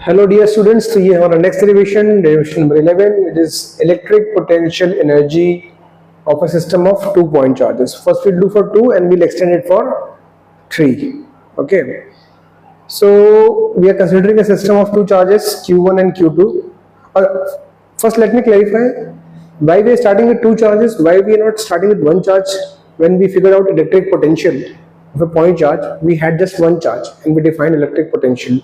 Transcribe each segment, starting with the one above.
Hello dear students, तो ये हमारा next derivation number 11. It is electric potential energy of a system of 2-point charges. First we'll do for 2 and we'll extend it for 3. Okay, so we are considering a system of 2 charges, Q1 and Q2. First let me clarify why we are starting with 2 charges, why we are not starting with 1 charge. When we figured out electric potential of a point charge, we had just 1 charge and we defined electric potential.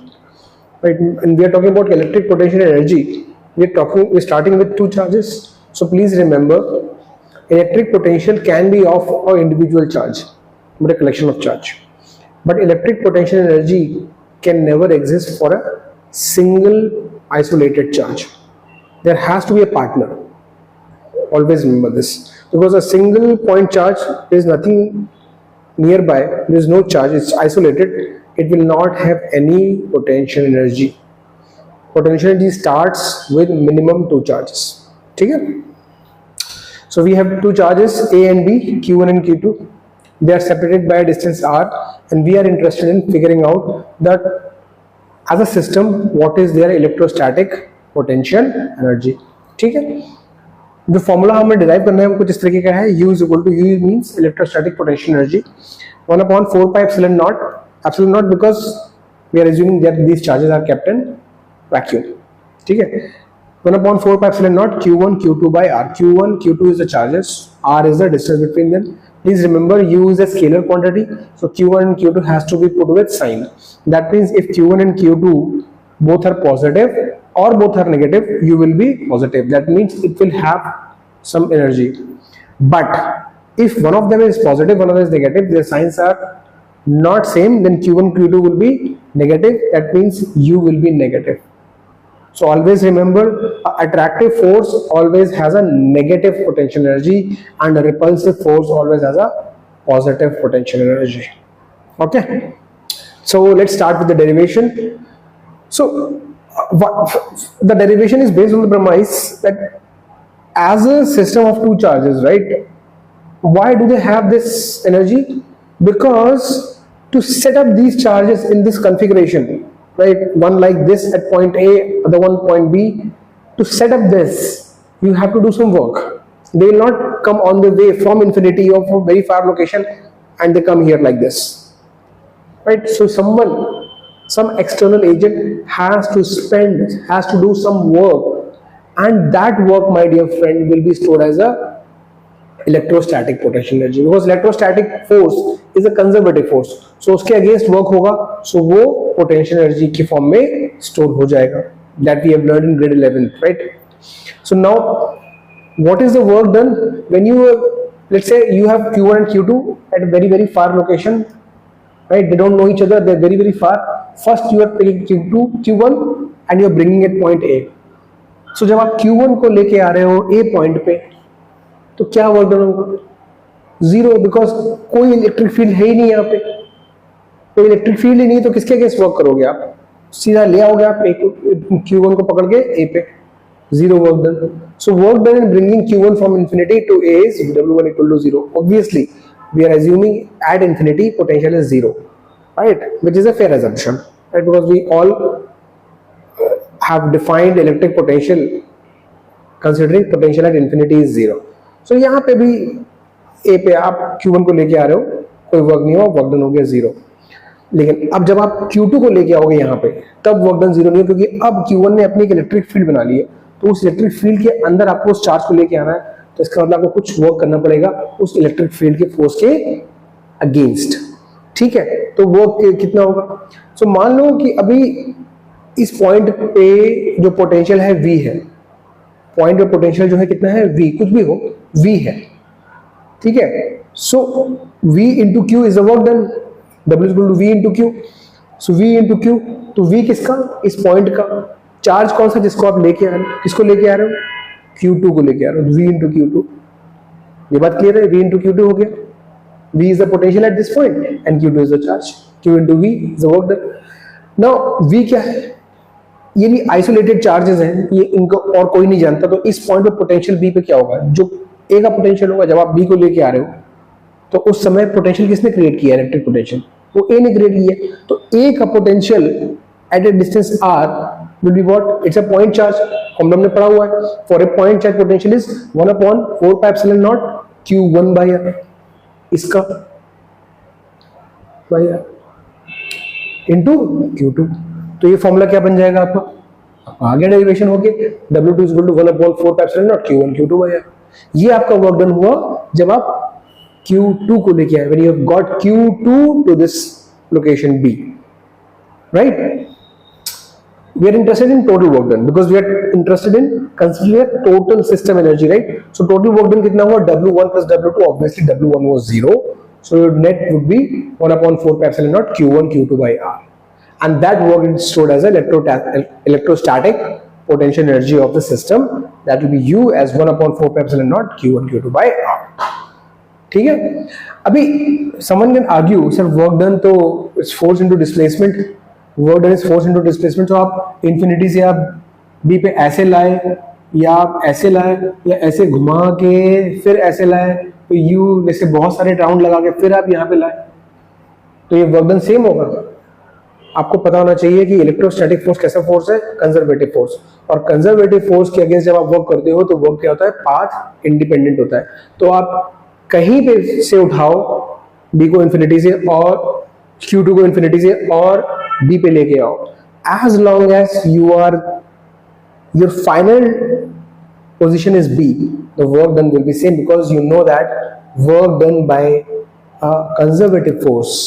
Right, and we are talking about electric potential energy. We're starting with 2 charges. So please remember, electric potential can be of an individual charge, but a collection of charge. But electric potential energy can never exist for a single isolated charge. There has to be a partner. Always remember this, because a single point charge, there is nothing nearby, there is no charge, it's isolated. It will not have any potential energy. Potential energy starts with minimum 2 charges. Okay? So we have 2 charges, A and B, Q1 and Q2. They are separated by a distance r, and we are interested in figuring out that as a system, what is their electrostatic potential energy. ठीक है? जो formula हमें derive करना है वो कुछ इस तरीके का है. U is equal to U means electrostatic potential energy 1/4 pi epsilon naught. Absolutely not, because we are assuming that these charges are kept in vacuum. ठीक है? 1/4 pi epsilon naught Q1 Q2 by R. Q1 Q2 is the charges, R is the distance between them. Please remember, U is a scalar quantity, so Q1 and Q2 has to be put with sign. That means if Q1 and Q2 both are positive or both are negative, U will be positive. That means it will have some energy. But if one of them is positive, one of them is negative, their signs are not same, then Q1 Q2 will be negative. That means U will be negative. So always remember, attractive force always has a negative potential energy and a repulsive force always has a positive potential energy. Okay, so let's start with the derivation. So the derivation is based on the premise that as a system of 2 charges, right, why do they have this energy? Because to set up these charges in this configuration, right, one like this at point A, other one point B, to set up this you have to do some work. They will not come on the way from infinity or from very far location and they come here like this, right? So some external agent has to do some work, and that work, my dear friend, will be stored as a electrostatic potential energy, because electrostatic force is a conservative force. So उसके against work होगा, so वो potential energy की form में store हो जाएगा. That we have learned in grade 11, right? So now, what is the work done when you let's say you have Q1 and Q2 at a very far location, right? They don't know each other, they're very far. First you are taking Q2 Q1 and you are bringing it point A. So जब आप Q1 को लेके आ रहे हो A point पे, तो क्या work done होगा? 0, बिकॉज कोई इलेक्ट्रिक फील्ड है ही नहीं यहाँ पे. कोई इलेक्ट्रिक फील्ड ही नहीं, तो किसके अगेंस्ट वर्क करोगे आप? सीधा ले आओगे आप Q1 को पकड़ के A पे. 0 work done. So work done in bringing Q1 from infinity to A is W1 equal to 0. Obviously we are assuming at infinity potential is 0, right, which is a fair assumption, right, because we all have defined electric potential considering potential at infinity is 0. So यहाँ पे भी A पे आप Q1 को लेके आ रहे हो, कोई वर्क नहीं हुआ, वर्क डन हो गया 0. लेकिन अब जब आप Q2 को लेके आओगे यहाँ पे, तब वर्क डन 0 नहीं है, क्योंकि अब Q1 ने अपनी एक इलेक्ट्रिक फील्ड बना ली है. तो उस इलेक्ट्रिक फील्ड के अंदर आपको उस चार्ज को लेके आना है, तो इसका मतलब आपको कुछ वर्क करना पड़ेगा उस इलेक्ट्रिक फील्ड के फोर्स के अगेंस्ट. ठीक है, तो वर्क कितना होगा? सो मान लो कि अभी इस पॉइंट पे जो पोटेंशियल है V है, पॉइंट पे पोटेंशियल जो है कितना है? V, कुछ भी हो, V है. ठीक है, so V into Q is the work done. W is equal to V into Q. So V into Q, तो V किसका? इस पॉइंट का. चार्ज कौन सा जिसको आप लेके आ रहे हो? किसको लेके आ रहे हो? Q2 को लेके आ रहे हो. V into Q2. ये बात क्लियर है? V इंटू Q2 हो गया. V is the potential at this point and Q2 is the charge. Q into V is the work done. Now V क्या है? ये भी आइसोलेटेड चार्जेस हैं, ये इनको और कोई नहीं जानता. तो इस पॉइंट पे पोटेंशियल B पे क्या होगा? जो A का पोटेंशियल होगा जब आप B को लेके आ रहे हो, तो उस समय पोटेंशियल किसने क्रिएट किया? Electric potential. वो A ने क्रिएट किया, तो A का potential at A distance R will be what? It's a point charge. Formula हमने पढ़ा हुआ है. For a point charge potential is 1/4 pi epsilon naught Q1 by R. इसका by R into Q2. तो ये फॉर्मूला क्या बन जाएगा आपका? आगे डेरिवेशन हो गया. W2 is equal to 1/4 pi epsilon naught Q1 Q2 by R. ये आपका वर्क डन हुआ जब आप Q2 को लेके आए. When you have got Q2 to this location B, right? We are interested in total work done because we are interested in considering total system energy, right? So total work done कितना हुआ? W1 plus W2. Obviously W1 was 0, so your net would be 1/4 pi epsilon naught Q1 Q2 by R, and that work is stored as electrostatic potential energy of the system. That will be U as 1/4 pi epsilon naught Q1 Q2 by R. ठीक है. अभी someone can argue, sir, work done तो it's force into displacement. Work done is force into displacement. तो आप infinity से आप B पे ऐसे लाए या आप ऐसे लाए या ऐसे घुमा के फिर ऐसे लाए, तो यू जैसे बहुत सारे राउंड लगा के फिर आप यहाँ पे लाए, तो ये वर्क डन सेम होगा. आपको पता होना चाहिए कि इलेक्ट्रोस्टैटिक फोर्स कैसा फोर्स है? Conservative force. और कंजर्वेटिव फोर्स के अगेंस्ट जब आप वर्क करते हो तो वर्क क्या होता है? पाथ इंडिपेंडेंट होता है. तो आप कहीं पे से उठाओ बी को इंफिनिटी से और Q2 को इंफिनिटी से और B पे लेके आओ, as long as your final position is B, the work done will be same because you know that work done by a conservative force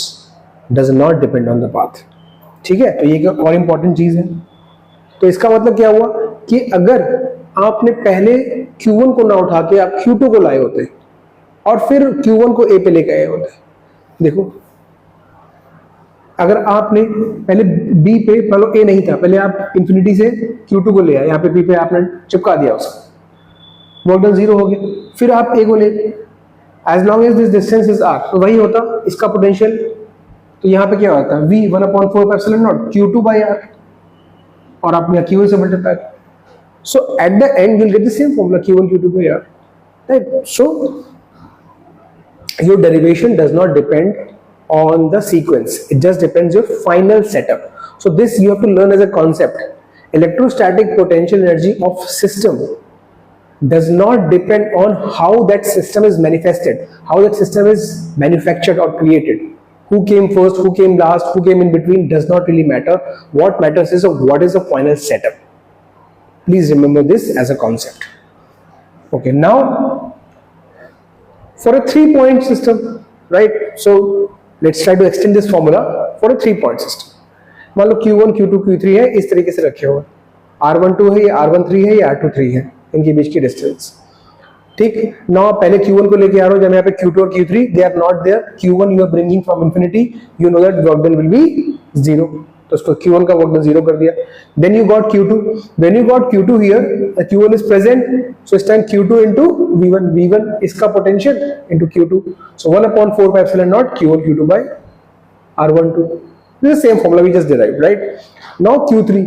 does not depend on the path. ठीक है. तो ये एक और important चीज है. तो इसका मतलब क्या हुआ कि अगर आपने पहले Q1 को ना उठा के आप Q2 को लाए होते और फिर Q1 को A पे लेके आए होते, देखो अगर आपने पहले B पे, मान लो A नहीं था, पहले आप इंफिनिटी से Q2 को ले आए, यहाँ पे B पे आपने चिपका दिया उसको, वर्क डन 0 हो गया. फिर आप A को ले, as long as this distance is R, तो वही होता इसका पोटेंशियल. तो यहाँ पे क्या होता है? V 1/4 pi epsilon naught Q2 by R, और आप यहाँ Q1 से multiply. So at the end you will get the same formula Q1 Q2 by R, right? So your derivation does not depend on the sequence, it just depends your final setup. So this you have to learn as a concept. Electrostatic potential energy of system does not depend on how that system is manifested, how that system is manufactured or created. Who came first, who came last, who came in between does not really matter. What matters is what is the final setup. Please remember this as a concept. Okay, now for a 3-point system, right? So let's try to extend this formula for a 3-point system. मान लो Q1 Q2 Q3 है, इस तरीके से रखे हुए. R12 है, या R13 है, या R23 है, इनके बीच की डिस्टेंस. ठीक. नाउ पहले Q1 को लेके आ रहा हूं, जब यहाँ पे Q2 और Q3 they are not there. Q1 you are bringing from infinity, you know that work done will be 0. तो उसको Q1 का वर्क डन 0 कर दिया. Then you got Q2. When you got Q2 here, the Q1 is present, so it's time Q2 into V1. V1 इसका potential into Q2. So 1/4 pi epsilon naught Q1 Q2 by R12. This is the same formula we just derived, right? Now Q3.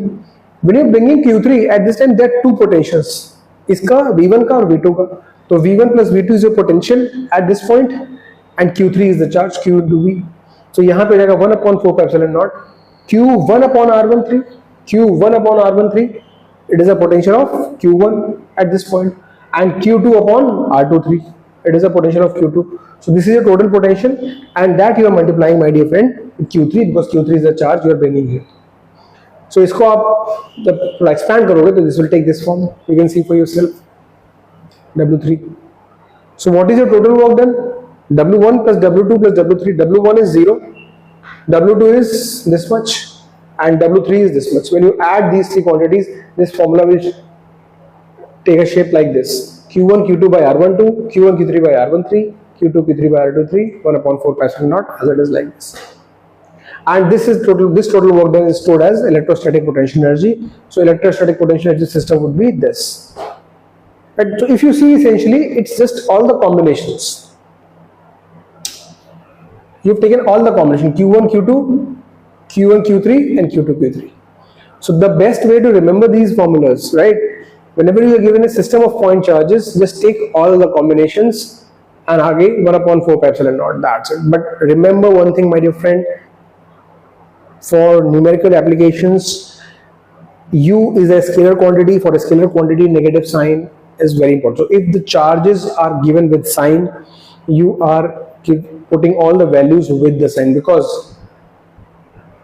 When you're bringing Q3 at this time, there are two potentials. इसका V1 का और V2 का. तो V1 plus V2 is your potential at this point, and Q3 is the charge Q into V. So यहाँ पे जाएगा 1/4 pi epsilon naught Q1 upon R13, Q1 upon R13, it is a potential of Q1 at this point, and Q2 upon R23, it is a potential of Q2. So this is your total potential, and that you are multiplying, my dear friend, with Q3, because Q3 is the charge you are bringing here. So इसको आप जब थोड़ा expand करोगे तो this will take this form. You can see for yourself. W3. So what is your total work done? W1 plus W2 plus W3. W1 is 0. W2 is this much and W3 is this much. When you add these three quantities, this formula will take a shape like this. Q1 Q2 by R12, Q1 Q3 by R13, Q2 Q3 by R23, 1/4 pi epsilon naught, as it is like this. And this total work done is stored as electrostatic potential energy. So electrostatic potential energy system would be this. Right? So if you see, essentially it's just all the combinations. You've taken all the combination Q1 Q2, Q1 Q3 and Q2 Q3. So the best way to remember these formulas, right? Whenever you are given a system of point charges, just take all the combinations and आगे 1/4 pi epsilon naught. That's it. But remember one thing, my dear friend, For numerical applications, U is a scalar quantity. For a scalar quantity, negative sign is very important. So if the charges are given with sign, you are putting all the values with the sign, because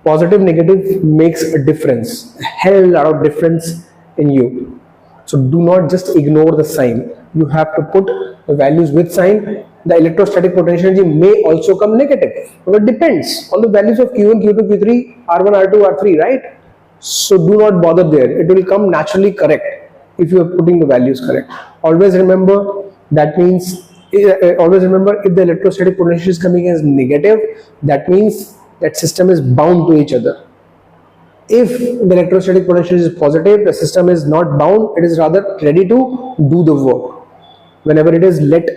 positive negative makes a difference, a hell lot of difference in U. So do not just ignore the sign, you have to put the values with sign. The electrostatic potential energy may also come negative, but it depends on the values of Q1, Q2, Q3, R1, R2, R3, right? So do not bother there, it will come naturally correct if you are putting the values correct. Always remember, that means always remember, if the electrostatic potential is coming as negative, that means that system is bound to each other. If the electrostatic potential is positive, the system is not bound, it is rather ready to do the work. Whenever it is let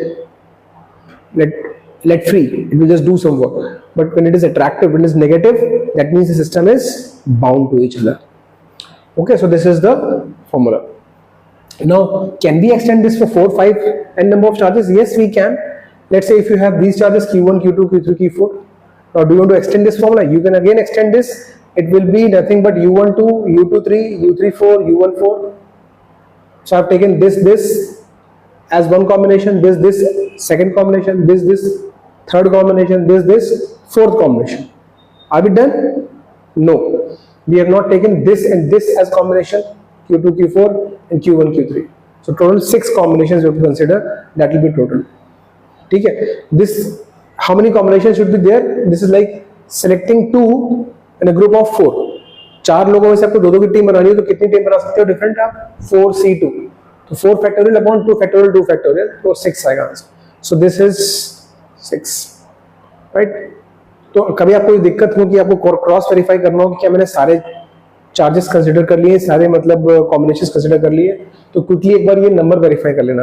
free, it will just do some work. But when it is attractive, when it is negative, that means the system is bound to each other. Okay, so this is the formula. Now, can we extend this for 4, 5 n number of charges? Yes, we can. Let's say if you have these charges Q1, Q2, Q3, Q4. Now, do you want to extend this formula? You can again extend this. It will be nothing but U12, U23, U34, U14. So I have taken this as one combination, this second combination, this third combination, this fourth combination. Are we done? No. We have not taken this and this as combination, Q2, Q4 and Q1, Q3. So total 6 combinations you have to consider. That will be total. Okay. This, how many combinations should be there? This is like selecting 2 in a group of 4. 4 लोगों में से आपको 2-2 की team बनानी है, तो कितनी team बना सकते हो डिफरेंट आप? 4C2. तो 4 फैक्टोरियल अपॉन 2 फैक्टोरियल 2 फैक्टोरियल, तो 6 आएगा answer. So this is 6, right? तो कभी आपको दिक्कत हो कि आपको क्रॉस वेरीफाई करना हो कि क्या मैंने सारे चार्जेस कंसीडर कर लिए, सारे मतलब कॉम्बिनेशंस कंसीडर कर लिए, तो क्विकली एक बार ये नंबर वेरीफाई कर लेना,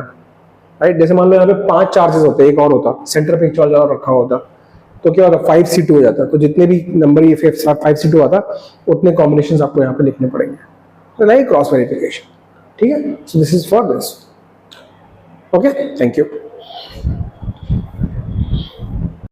राइट? जैसे मान लो यहाँ पे 5 चार्जेस होते हैं, एक और होता सेंटर पे एक चार्ज और रखा होता, तो क्या होता 5C2 हो जाता. तो जितने भी नंबर ये 5C2 आता, उतने कॉम्बिनेशंस आपको यहाँ पे लिखने पड़ेंगे. तो नहीं क्रॉस वेरिफिकेशन. ठीक है? So this is for this. Okay, thank you.